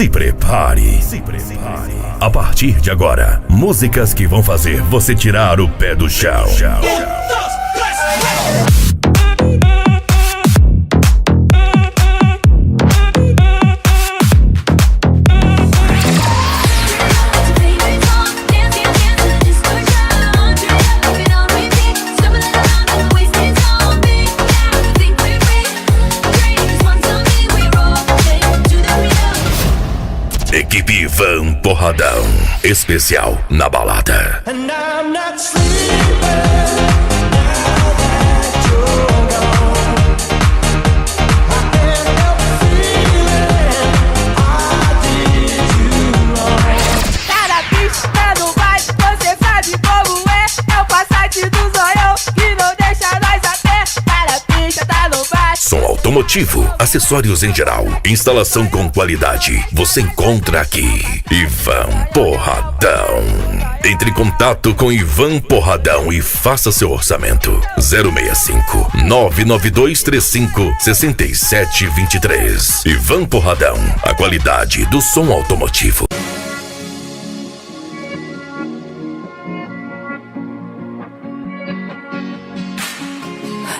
Se prepare. A partir de agora, músicas que vão fazer você tirar o pé do chão. Equipe Ivan Porradão, especial na balada. Cada pista no baile, você sabe como é. É o Passat do zoião que não deixa nós a pé. Cada pista tá no baile. Som automotivo, acessórios em geral, instalação com qualidade. Você encontra aqui Ivan Porradão. Entre em contato com Ivan Porradão e faça seu orçamento. 065 992 35 67 23. Ivan Porradão, a qualidade do som automotivo.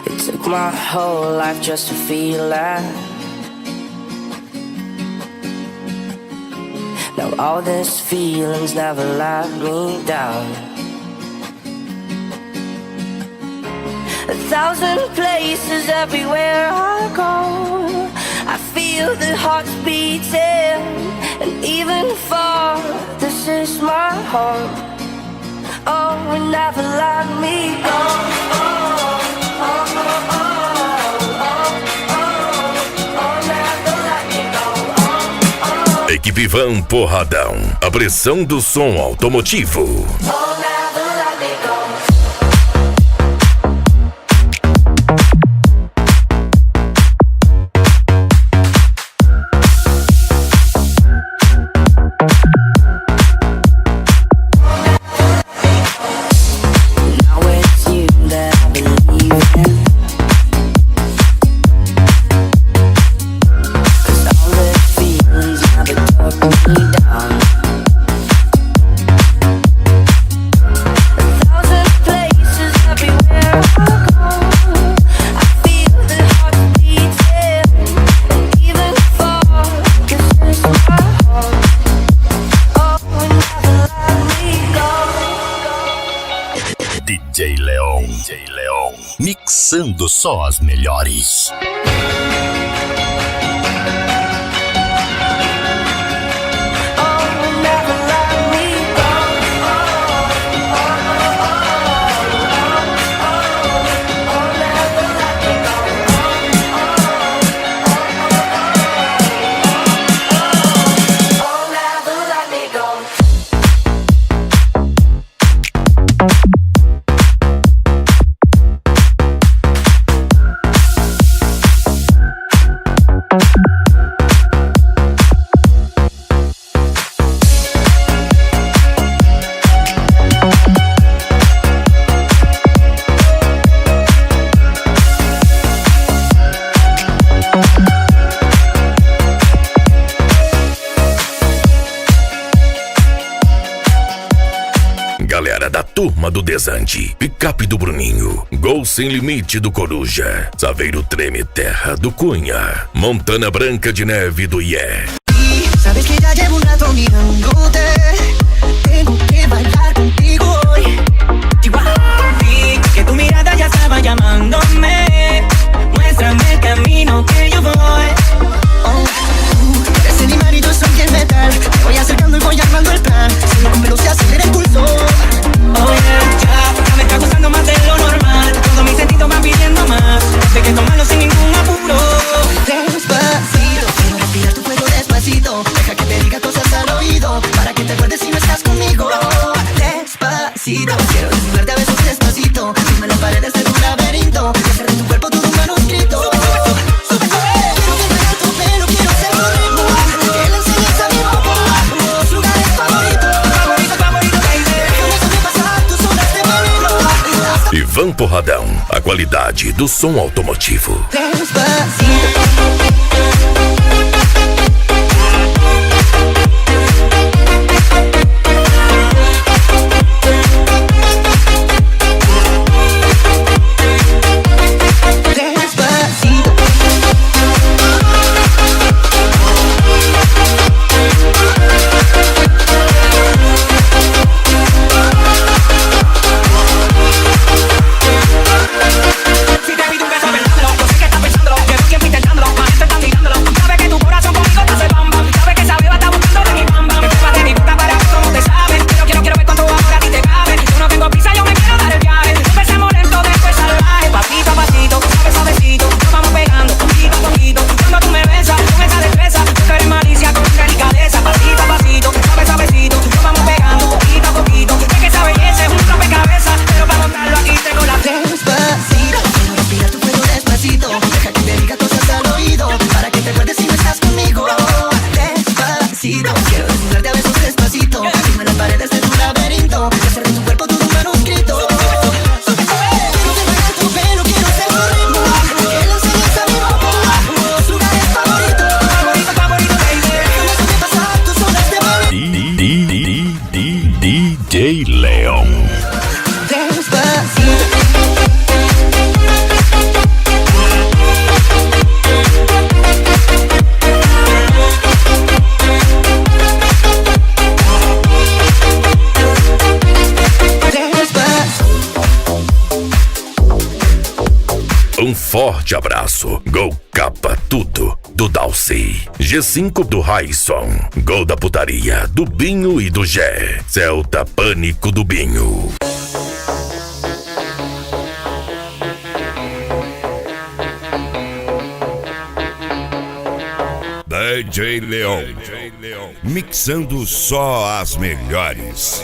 It took my whole life just to feel that. Now all these feelings never let me down. 1,000 places everywhere I go, I feel the hearts beating. And even far, this is my home. Oh, it never let me go. Equipe Ivan Porradão, a pressão do som automotivo. DJ Leon, mixando só as melhores. Galera da Turma do Desante, Picape do Bruninho, Gol Sem Limite do Coruja, Saveiro Treme Terra do Cunha, Montana Branca de Neve do Ié. Sabes que ya llevo un rato mirándote, tengo que bailar contigo hoy. Vi que tu mirada ya estaba llamándome, muéstrame el camino que yo voy. Eres el imán y yo soy el metal, me voy acercando y voy armando el plan, siendo con velocidad acelera el pulso. Oh yeah, ya me está gustando más de lo normal, todos mis sentidos van pidiendo más, sé que tomarlo sin ningún apuro. Despacito, quiero respirar tu cuello despacito, deja que te diga cosas al oído, para que te acuerdes si no estás conmigo. Despacito, quiero desnudarte a besos despacito, firme las paredes de tu laberinto, y hacer de tu cuerpo todo un manuscrito. Quiero desvelar tu pelo, quiero ser tu ritmo, que le enseñes a mi boca tus lugares favoritos. Favorito, baby, déjame sobrepasar tus ondas de veneno. Ivan Porradão, a qualidade do som automotivo. Despacito. forte abraço. Gol Capa Tudo, do Dalcy. G5 do Raisson. Gol da Putaria, do Binho e do Gé. Celta Pânico do Binho. DJ Leon, mixando só as melhores.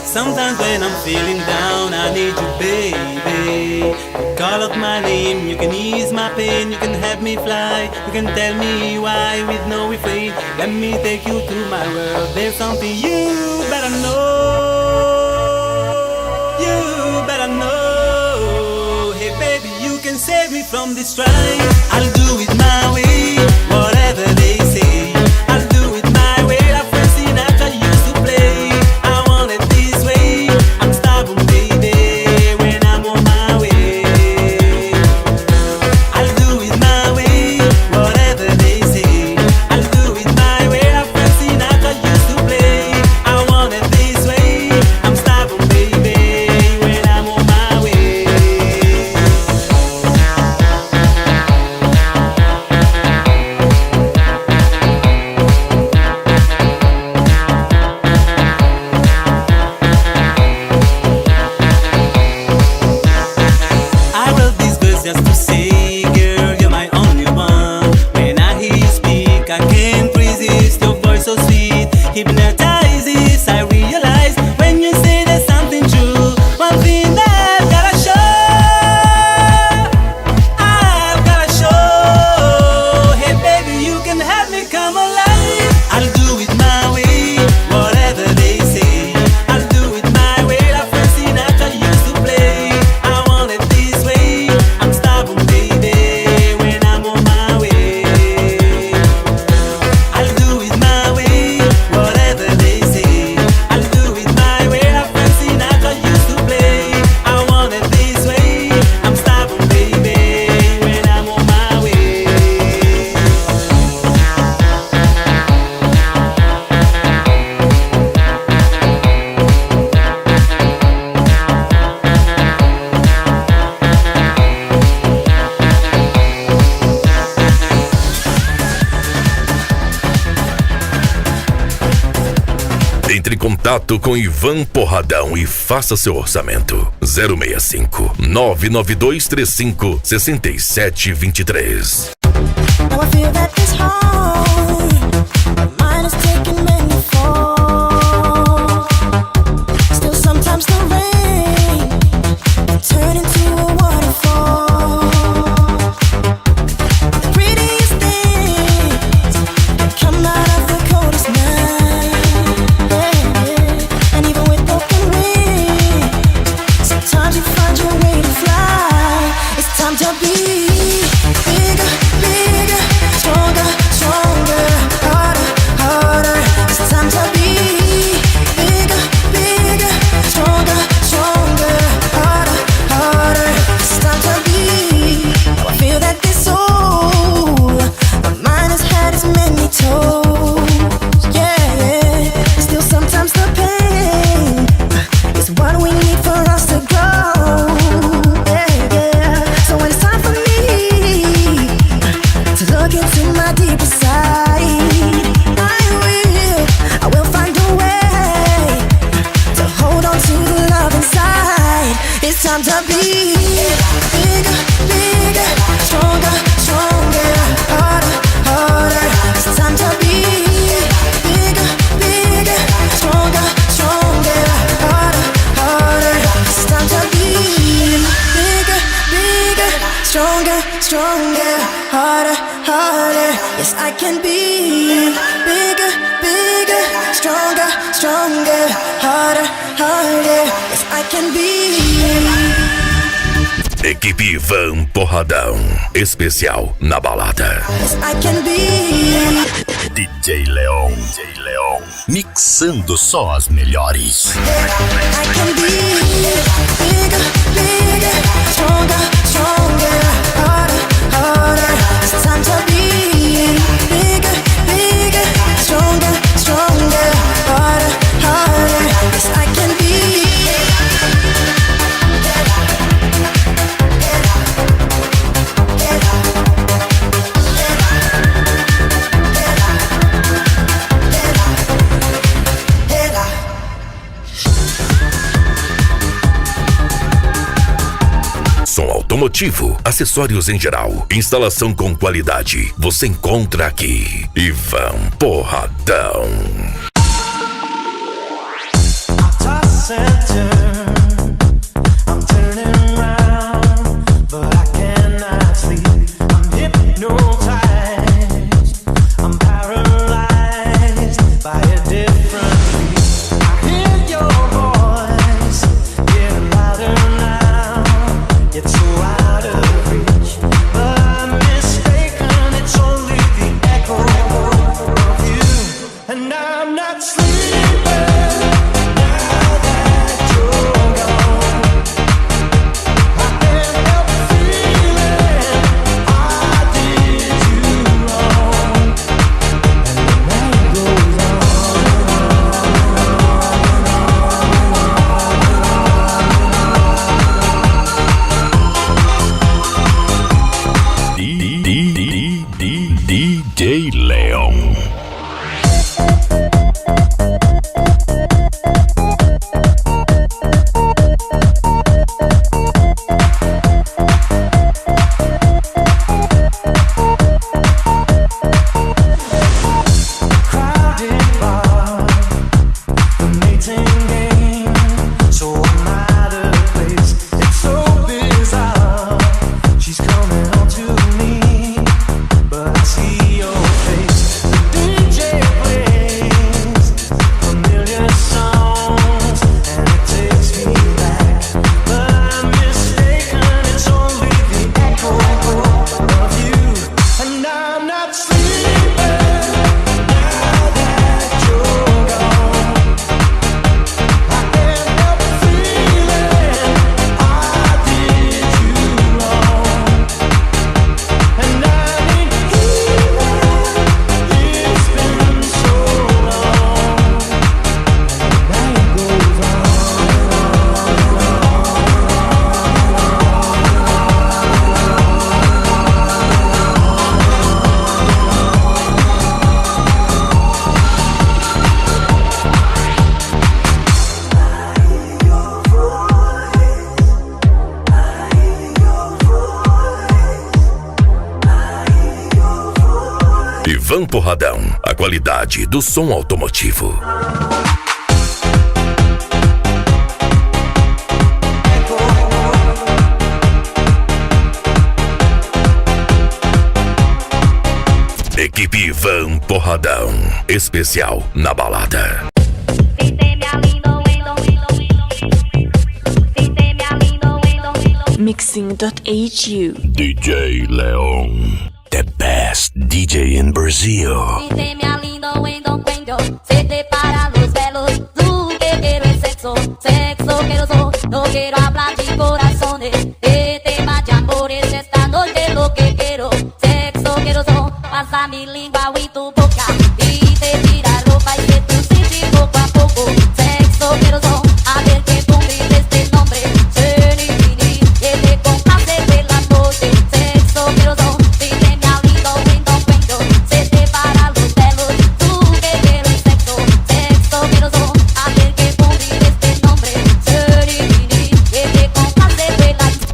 Sometimes when I'm feeling down, I need you, baby. You call out my name, you can ease my pain, you can help me fly, you can tell me why with no refrain. Let me take you to my world. There's something you better know. You better know. Hey baby, you can save me from this strife. I'll do it my way, whatever they say. I'll do it my way. La Frank Sinatra used to play. I want it this way. I'm stubborn, baby, when I'm on my way. I'll do it my way, whatever they say. I'll do it my way. La Frank Sinatra used to play. I want it this way. I'm stubborn, baby, when I'm on my way. I wrote these verses just to say, girl, you're my only one. When I hear you speak, I can't resist. Your voice so sweet, hypnotizes. I realize when you say there's something true. One thing that I've gotta show. Hey baby, you can help me come alive. I'll do it my way, whatever they say. I'll do it my way. La Frank Sinatra used to play. I want it this way. I'm stubborn, baby, when I'm on my way. I'll do it my way, whatever they say. I'll do it my way. La Frank Sinatra used to play. I want it this way. I'm stubborn, baby, when I'm on my way. Entre em contato com Ivan Porradão e faça seu orçamento. 065 99235 6723. Now I feel that this heart of mine is taking many falls. Still sometimes the rain can turn into a waterfall. The prettiest things can come out of the coldest night. Yeah. And even with broken wings, sometimes you find your way to fly. It's time to be bigger, bigger, stronger, stronger, harder, harder. It's time to be bigger, bigger, stronger, stronger, harder, harder. It's time to be. Now I feel that this soul of mine has had its many toes. Yeah, still sometimes the pain is what we need for us to grow. Yeah. So when it's time for me to look into my deeper side, I will find a way to hold on to the love inside. It's time to be bigger, bigger, stronger, stronger, harder, harder. It's time to be bigger, bigger, stronger, stronger, harder, harder. It's time to be bigger, bigger, stronger, stronger, harder, harder. Yes, I can be bigger, bigger, stronger, stronger, harder, harder. Yes, I can be. Equipe Ivan Porradão. Especial na balada. Yes, I can be. DJ Leon, mixando só as melhores. I can be bigger, bigger, stronger, stronger, harder, harder. It's time to be bigger, bigger, stronger, stronger, harder, harder. Yes, I can be. automotivo, acessórios em geral, instalação com qualidade. Você encontra aqui. Ivan Porradão. DJ Leon. Ivan Porradão, a qualidade do som automotivo. Equipe Ivan Porradão, especial na balada. Mixing.hu DJ Leon, the best DJ in Brazil. Si me alindo en Don Cuento, se te para los velos. Tú que quiero es sexo, sexo quiero so. No quiero hablar de corazones, de temas de amores. Esta noche lo que quiero, sexo quiero so. Pasa mi lengua y tu boca y te tira ropa y que tú sientes poco a poco. Sexo quiero so, a ver que tú grites este nombre. Serenity, que te complace de la noche. Sexo quiero so.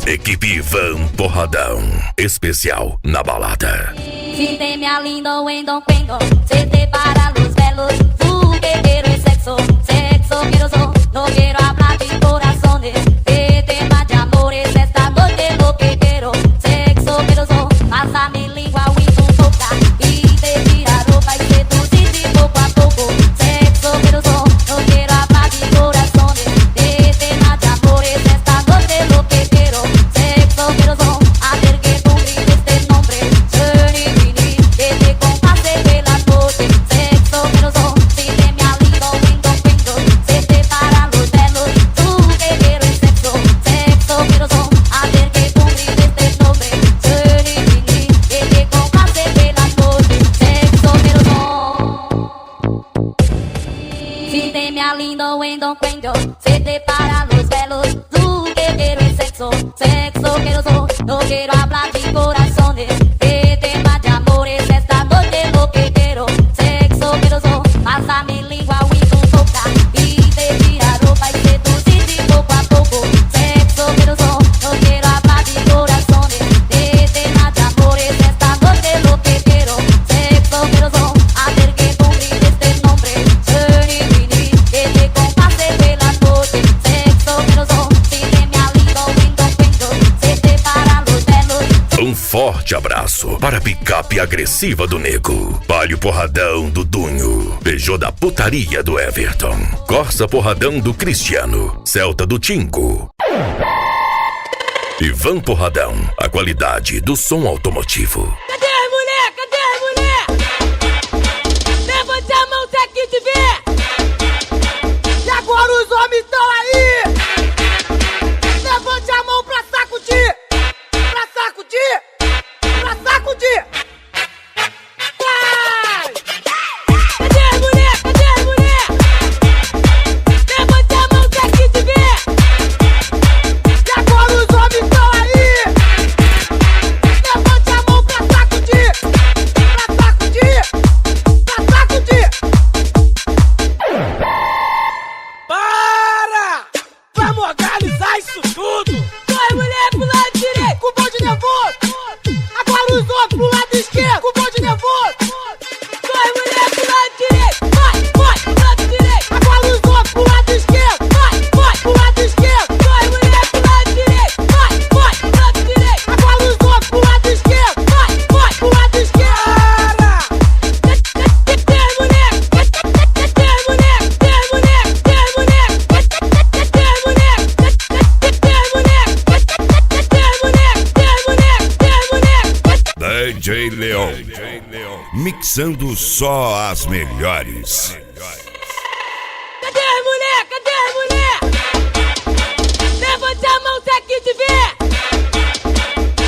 Equipe Ivan Porradão, especial na balada. Si te me alindo en Don Cuento, se te para los velos. Tú que quiero es sexo, sexo quiero so. No quiero hablar de corazones, de temas de amores. Esta noche lo que quiero, sexo quiero so. Pasa mi lengua y tu boca y te tira ropa y que tú sientes poco a poco. Sexo quiero so, no quiero hablar de corazones, de temas de amores. Esta noche lo que quiero, sexo quiero so. A ver que tú grites este nombre. Serenity, que te complace de la noche. Sexo quiero so. Si te me alindo en Don Cuento, se te para los velos. Tú que quiero es sexo, sexo quiero so. A ver que tú grites este nombre. Serenity, que te complace de la noche. Sexo quiero so. Si te me alindo en Don Cuento, se te para los velos. Tú que quiero es sexo, sexo quiero so. No quiero hablar de corazones, de temas de amores. Esta noche lo que quiero, sexo quiero so. Pasa mi lengua y tu boca y te tira ropa y que tú sientes poco a poco. Sexo quiero so, no quiero hablar de corazones. Sucesso para a picape agressiva do Nego. Palio Porradão do Dunho. Peugeot da putaria do Everton. Corsa Porradão do Cristiano. Celta do Tingo. Ivan Porradão, a qualidade do som automotivo. Cadê as mulher? Cadê as mulher? Levante a mão se aqui te ver. E agora os homens estão aí. Levante a mão pra sacudir. Pra sacudir. Pra sacudir. Vai! Cadê as mulher? Cadê as mulher? Levante a mão se aqui te ver. E agora os homens estão aí. Levante a mão pra sacudir. Pra sacudir. Pra sacudir. Para! Vamos organizar isso tudo. Dois mulheres pro lado direito, com o bonde nervoso. Agora os outros pro lado esquerdo, com o bonde nervoso. Dois mulheres pro lado direito, vai, pro lado direito. Agora os outros pro lado esquerdo, vai, pro lado esquerdo. Dois mulheres pro lado direito, vai, pro lado direito. Agora os outros pro lado esquerdo, vai, pro lado esquerdo. Tem mulher, tem mulher, tem mulher, tem mulher, tem mulher, tem mulher, tem mulher. DJ Leon, mixando só as melhores. Cadê as mulher? Cadê as mulher? Levante a mão se aqui te ver.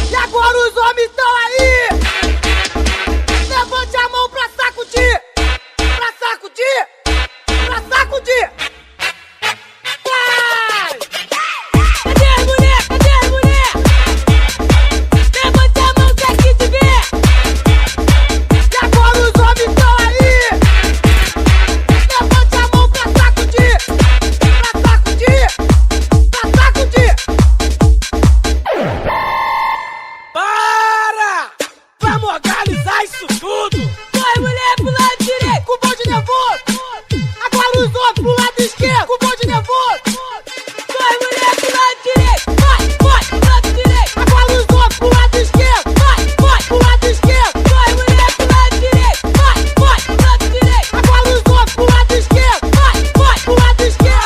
E agora os homens estão aí. Levante a mão pra sacudir. Pra sacudir. Pra sacudir. Vai! Cadê as mulher? Cadê as mulher? Levante a mão se aqui te ver. E agora os homens estão aí. Levante a mão pra sacudir. Pra sacudir. Pra sacudir. Para! Vamos organizar isso tudo. Dois mulheres pro lado direito, com o bonde nervoso. Agora os outros pro lado esquerdo, com o bonde nervoso. Dois mulheres pro lado direito, vai, pro lado direito. Agora os outros pro lado esquerdo, vai, pro lado esquerdo. Dois mulheres pro lado direito, vai, pro lado direito. Agora os outros pro lado esquerdo, vai, pro lado esquerdo.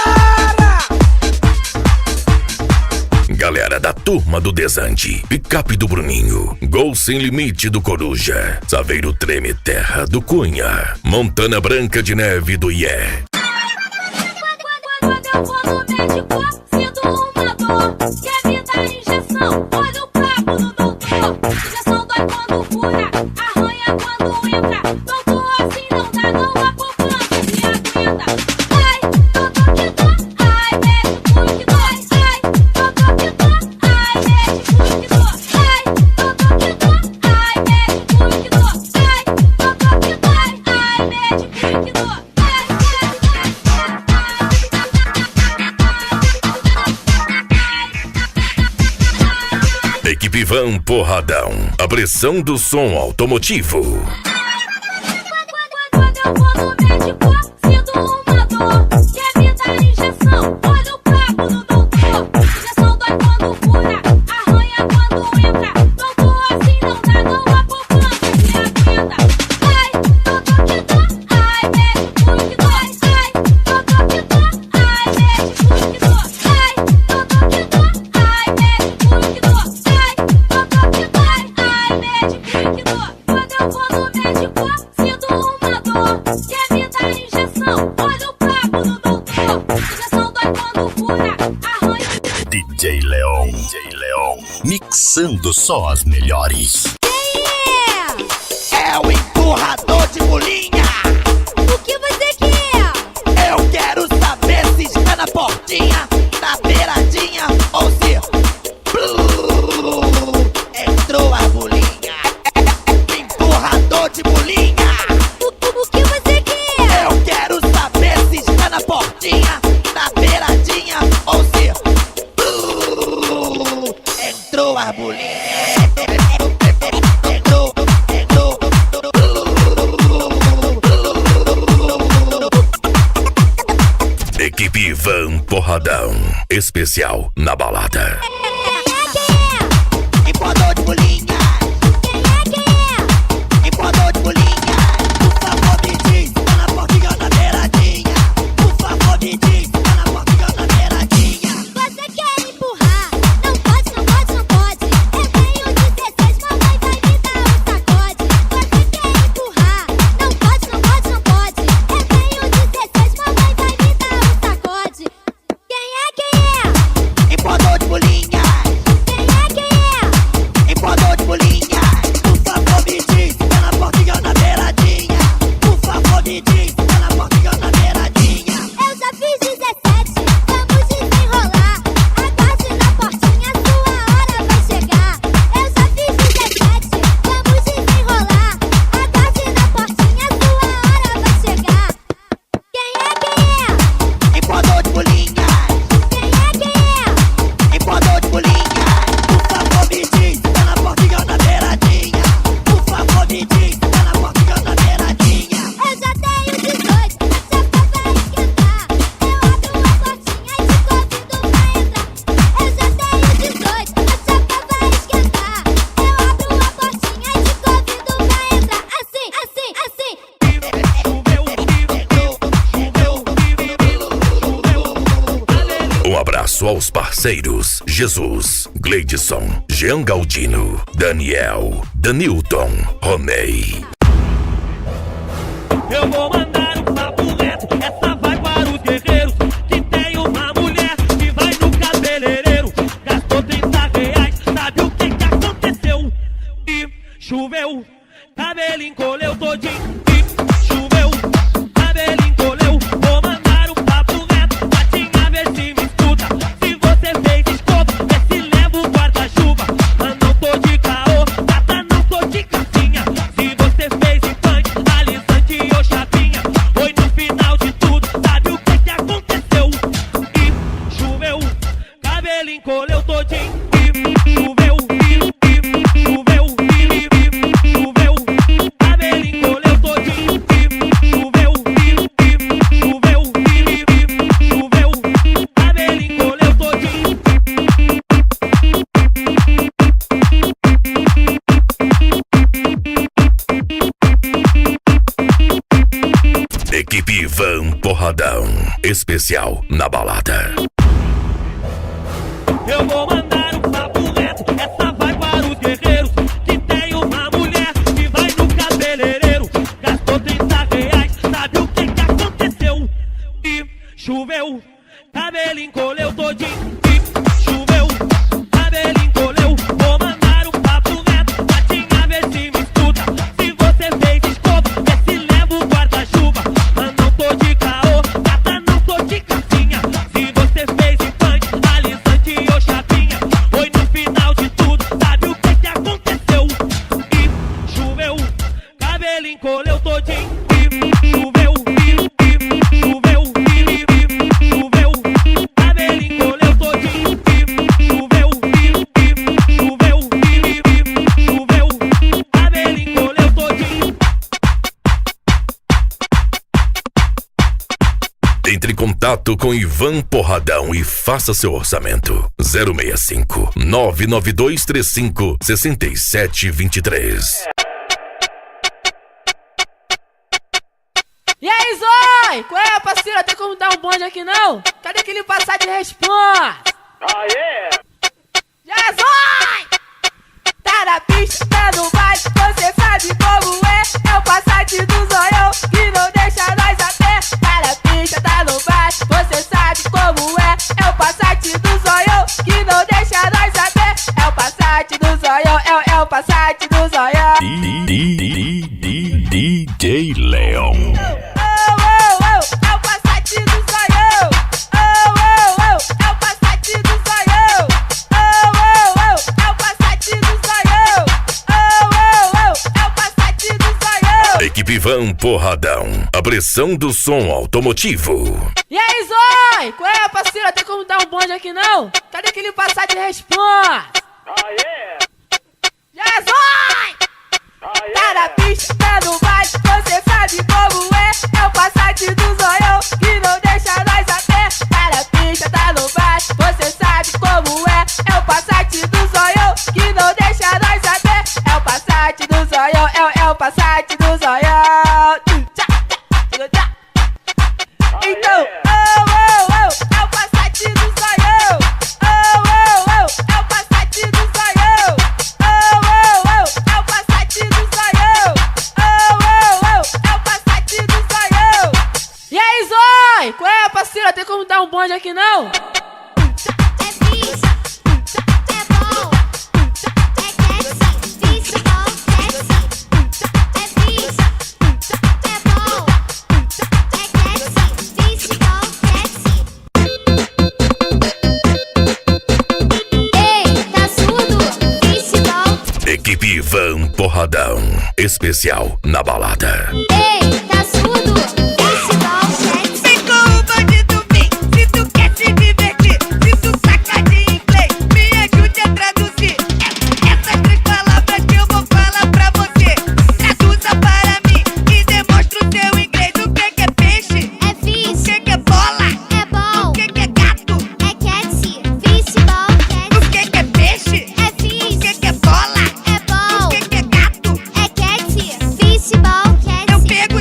Galera da Turma do Desante. Picape do Bruninho. Gol Sem Limite do Coruja. Saveiro Treme Terra do Cunha. Montana Branca de Neve do Ié. Quando eu vou no médico, sinto uma dor. Quer me dar injeção? Olha o papo do doutor. Injeção dói quando fura, arranha quando entra. Doutor, assim não dá, não há poupança, me aguenta. Ai, doutor que dói, ai, médico que dói. Ai, doutor que dói, ai, médico que dói. Ai, doutor que dói, ai, médico que dói. Ai, doutor que dói, ai, médico que dói. Equipe Ivan Porradão. A pressão do som automotivo. Quando eu vou no médico, sinto uma dor. Quer me dar injeção? Olha o papo do doutor. Injeção dói quando fura, arranha quando entra. Doutor, assim não dá, não há poupança, me aguenta. Ai, doutor que dói, ai, médico que dói. Ai, doutor que dói, ai, médico que dói. Ai, doutor que dói, ai, médico que dói. Ai, doutor que dói, ai, médico que dói. Quando eu vou no médico, sinto uma dor. Quer me dar injeção? Olha o papo do doutor. Injeção dói quando fura, arranha. DJ Leon, mixando só as melhores. É o empurrador de bolinha. O que você quer? Eu quero saber se está na portinha, na beiradinha ou se entrou a bolinha. Empurrador de bolinha. O que você quer? Eu quero saber se está na portinha, na beiradinha ou se entrou a bolinha. Entrou. Equipe Ivan Porradão. Especial na balada. Empurrador de bolinha. Quem é? aos parceiros Jesus, Gleidson, Jean Galdino, Daniel, Danilton, Ronei. Eu vou mandar um papo reto, essa vai para os guerreiros. Que tem uma mulher que vai no cabeleireiro, gastou 30 reais, sabe o que que aconteceu? E choveu, cabelo encolheu todinho. E choveu, cabelo encolheu. Vou mandar um papo reto, Patinha, vê se me escuta. Se você fez escova, vê se leva o guarda-chuva. Mas não tô de caô, gata, não tô de casinha. Se você fez implante, alisante ou chapinha, foi no final de tudo, sabe o que que aconteceu? E choveu, cabelo encolheu todinho. E choveu, choveu, choveu, cabelo encolheu todinho. E choveu, choveu, choveu, cabelo encolheu todinho. Equipe Ivan Porradão, especial na balada. Eu vou mandar um papo reto, essa vai para os guerreiros. Que tem uma mulher que vai no cabeleireiro, gastou 30 reais, sabe o que que aconteceu? E choveu, cabelo encolheu todinho. E choveu, cabelo encolheu. Vou mandar um papo reto, Patinha, vê se me escuta. Se você fez escova, vê se leva o guarda-chuva. Mas não tô de caô, gata, não tô de casinha. Se você fez implante, alisante ou chapinha, foi no final de tudo, sabe o que que aconteceu? E choveu, cabelo encolheu todinho. E choveu, choveu, choveu, cabelo encolheu todinho. E choveu, choveu, choveu, cabelo encolheu todinho. Entre em contato com Ivan Porradão e faça seu orçamento. 065 99235 6723. E aí, Zói? Qual é, parceira? Tem como dar um bonde aqui, não? Cadê aquele passar de responsa? Aê! Já, Zói! Tá na pista, tá no baile, você sabe como é. É o Passat do Zoião que não deixa nós a pé. Tá na pista, tá no baile, você sabe como é. É o Passat do Zoião que não deixa nós a pé. É o Passat do Zoião, é o Passat do Zoião. DJ Leon. É o Passat do Zoião. É o Passat do Zoião. É o Passat do Zoião. É o Passat do Zoião. Equipe Ivan Porradão, a pressão do som automotivo. E aí, Zói? Qual é, parceira? Tem como dar um bonde aqui, não? Cadê aquele passar de responsa? Aê! Já, Zói! Tá na pista, tá no baile, você sabe como é. É o Passat do Zoião que não deixa nós a pé. Tá na pista, tá no baile, você sabe como é. É o Passat do Zoião que não deixa nós a pé. É o Passat do Zoião, é o Passat do Zoião. Então, é o Passat do Zoião. É o Passat do Zoião. É o Passat do Zoião. É o Passat do Zoião. E aí, Zói? Qual é, parceira? Tem como dar um bonde aqui, não? É ficha, é bom, é catchy, ficha bom, catchy. É ficha, é bom, é catchy, ficha bom, catchy. Ei, tá surdo? Ficha bom. Equipe Ivan Porradão, especial na balada. Ei, tá surdo? Ficha bom, catchy. Vem com o bandido, vem. Se tu quer se divertir, se tu saca de inglês, me ajude a traduzir essas 3 palavras que eu vou falar pra você. Traduza para mim e demonstra o teu inglês. O que é peixe? É ficha, O que é bola? é bom, O que é gato? é catchy, ficha bom, catchy. O que é peixe? É O ficha, que é bola? é bom, O que é gato? é catchy, ficha bom, catchy. Eu pego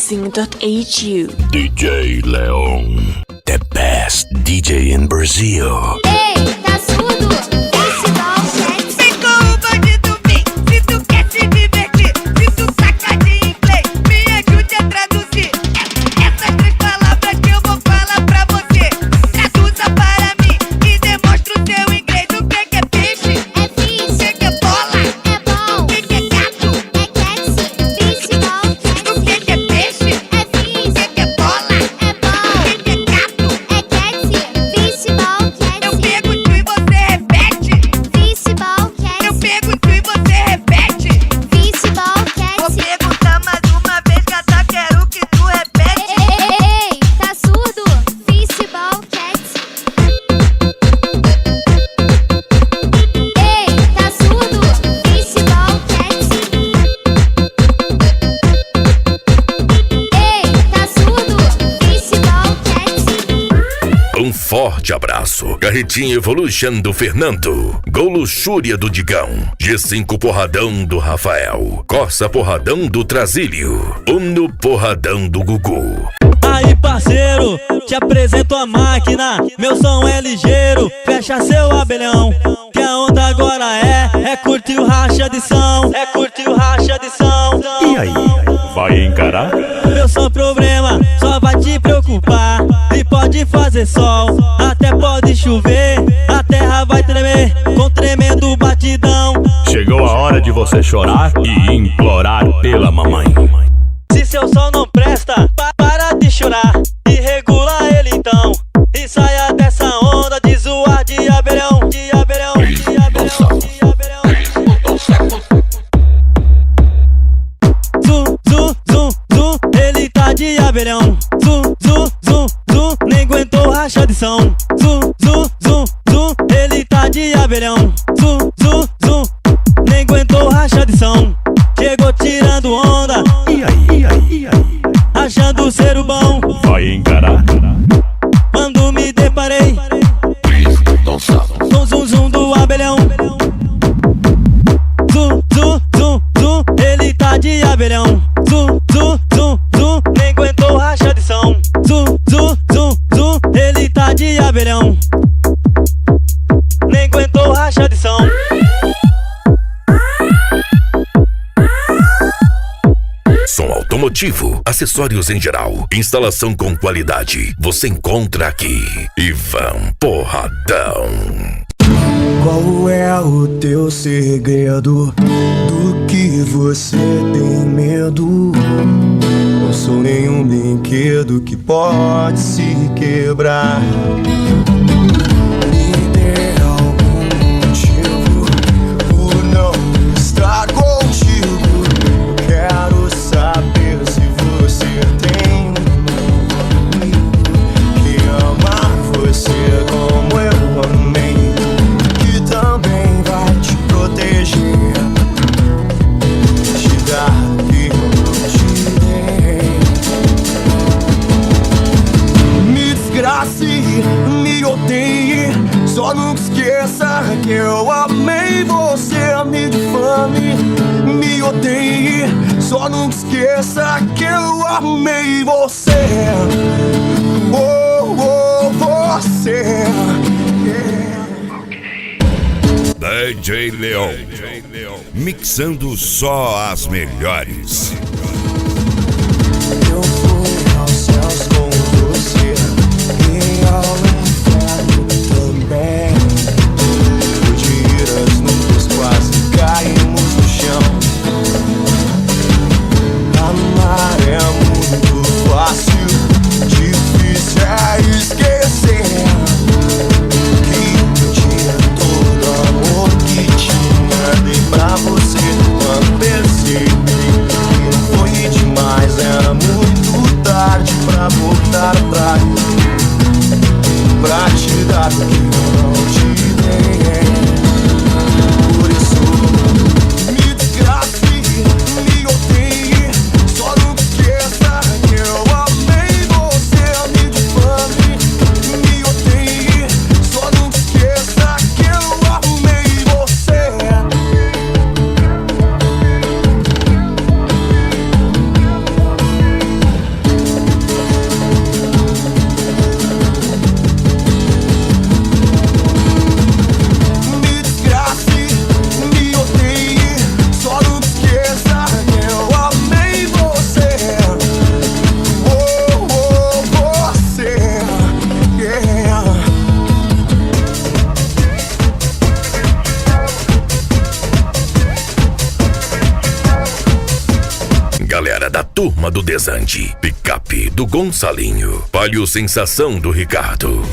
Mixing.hu. DJ Leon, the best DJ in Brazil. Ei, tá surdo? Festival Cats. Vem com o bandido, vem. Se tu quer se divertir, se tu saca de inglês, me ajude a traduzir essas três palavras que eu vou falar pra você. Traduza para mim e demonstra o teu inglês. O que é peixe? É fish. O que é bola? É bom. O que é gato? É cats. Festival Cats. O que é peixe? É fish. O que é bola? É bom. O que é gato? É cats. Festival Eu Cats. pergunto e você repete. Festival Eu Cats. pergunto e você repete. Festival Vou Cats. perguntar mais uma vez, gata, quero que tu repete. Ei, tá surdo? Festival Cats. Ei, tá surdo? Festival Cats. Ei, tá surdo? Festival Cats. Um forte abraço. Carretinha Evolution do Fernando. Gol Luxúria do Digão. G5 Porradão do Rafael. Corsa Porradão do Trasílio. Uno Porradão do Gugu. Aí parceiro, te apresento a máquina. Meu som é ligeiro, fecha seu abelhão. Que a onda agora é curtir o racha de som. É curtir o racha de som. E aí, vai encarar? Meu som problema só vai te preocupar. E pode fazer sol, até pode chover. A terra vai tremer com tremendo batidão. Chegou a hora de você chorar e implorar pela mamãe. Se seu som não presta, para de chorar e regula ele então. E saia dessa onda de zoar de abelhão, de abelhão, de abelhão, de abelhão. Zum, zum, zum, zum, ele tá de abelhão. Zum, zum, zum, zum, nem aguentou racha de som. Zum, zum, zum, zum, ele tá de abelhão. Zum, zum, zum, nem aguentou racha de som. Chegou tirando onda, E aí, achando ser o bom. vai encarar? Quando me deparei com o zum zum do abelhão. Zum, zum, zum, zum, ele tá de abelhão. Zum, zum, zum, zum, nem aguentou racha de som. Zum, zum, zum, zum, ele tá de abelhão. Nem aguentou racha de som. Som automotivo, acessórios em geral, instalação com qualidade. Você encontra aqui. Ivan Porradão. Qual é o teu segredo? Do que você tem medo? Não sou nenhum brinquedo que pode se quebrar. Me dê algum motivo por não estar contigo. Eu quero saber se você tem um amigo que ama você como eu amei, que também vai te proteger, te dar o que eu não te dei. Me desgrace, me odeie, só nunca esqueça que eu amei você. Me difame, me odeie, só nunca esqueça que eu amei você. Oh, oh, você. DJ Leon, mixando só as melhores. Eu fui aos céus com você e ao inferno também. Pude ir às nuvens, quase caímos no chão. Amar é muito fácil, difícil é esquecer que um dia todo amor que tinha dei pra você. Quando percebi que não foi galera da Turma do Desande, Picape do Gonçalinho, Palio Sensação do Ricardo.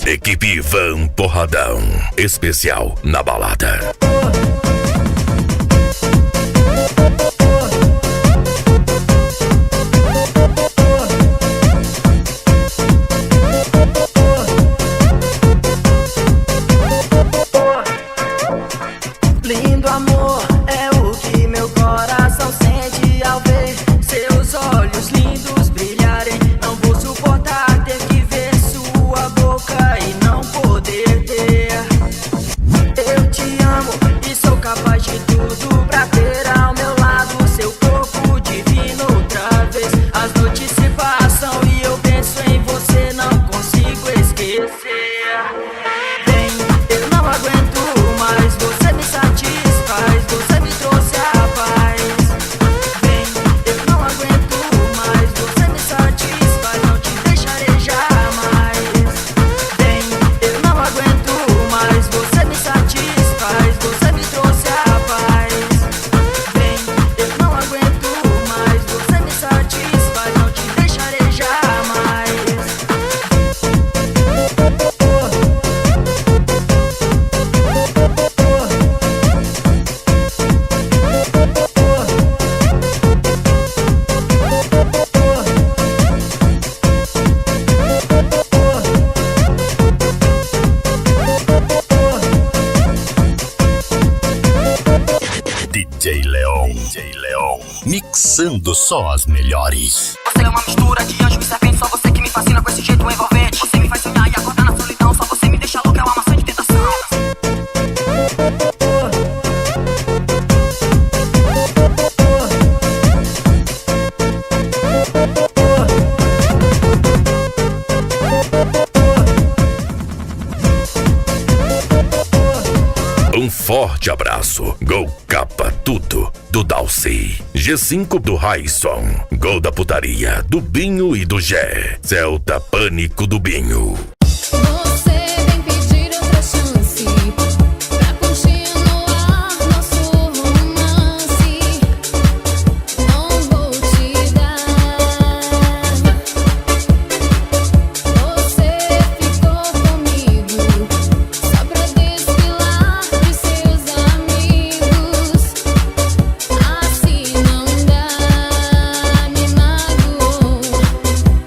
Equipe Ivan Porradão, especial na balada. Lindo amor é o que meu coração sente ao ver seus olhos lindos brilharem. Não vou suportar ter que ver sua boca e não poder ter. Eu te amo e sou capaz de tudo pra ter ao meu lado seu corpo divino outra vez. As noites se passam e eu penso em você, não consigo esquecer. Bem, eu não aguento mais, você me satisfaz, você me trouxe a paz. Bem, eu não aguento mais, você me satisfaz, não te deixarei jamais. Bem, eu não aguento mais, você me satisfaz, você me trouxe a paz. Bem, eu não aguento mais, você me satisfaz, não te deixarei jamais. DJ Leon, mixando só as melhores. Você é uma mistura de anjo e serpente, só você que me fascina com esse jeito envolvente. Você me faz sonhar e acordar na solidão, só você me deixa louca, é uma maçã de tentação. Um forte abraço. Gol Capa Tudo, do Dalcy. G5 do Raisson. Gol da Putaria, do Binho e do Gé. Celta Pânico do Binho. Você vem pedir outra chance pra continuar nosso romance. Não vou te dar. Você ficou comigo só pra desfilar pros seus amigos. Assim não dá, me magoou.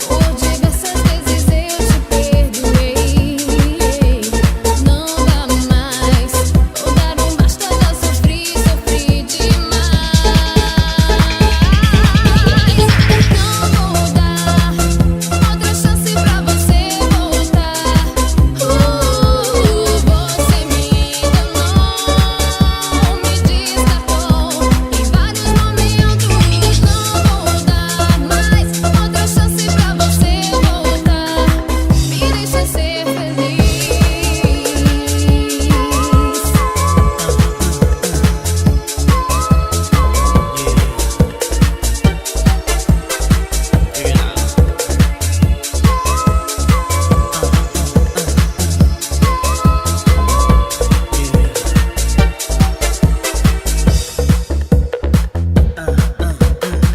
Por diversas vezes eu te perdoei. Não dá mais, vou dar um basta, já sofri demais. Não vou dar outra chance pra você voltar. Você me enganou, me descartou em vários momentos. Não vou dar mais outra chance pra você voltar. Me deixa ser feliz.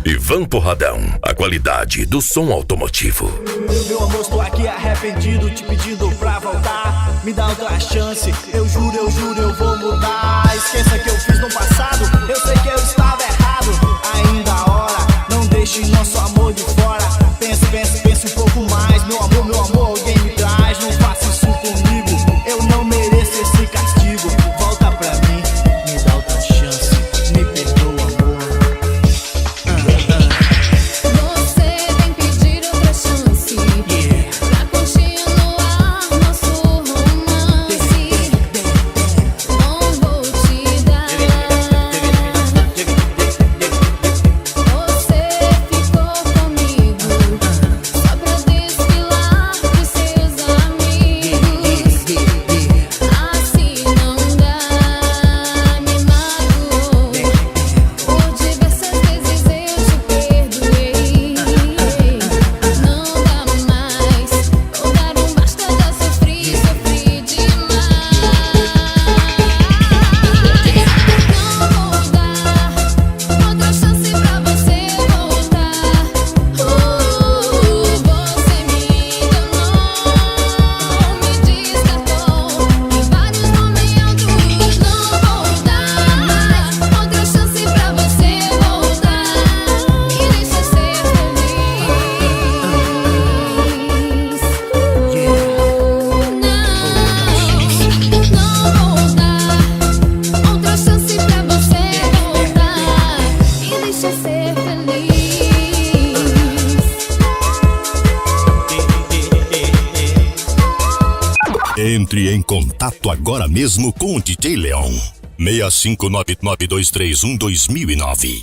Ivan Porradão, a qualidade do som automotivo. Meu amor, estou aqui arrependido, te pedindo pra voltar. Me dá outra chance, eu juro, eu vou mudar. Esqueça que eu fiz no passado, eu sei que eu estava errado. Ainda há hora, não deixe nosso amor de fora. Pense um pouco mais, meu amor, alguém me traz. Não faça isso comigo, eu não mereço esse castigo. Volta pra mim, me dá outra chance, me perdoa, amor. Você vem pedir outra chance pra continuar nosso romance. Não vou te dar. Você ficou comigo Entre em contato agora mesmo com o DJ Leon. 65992312009.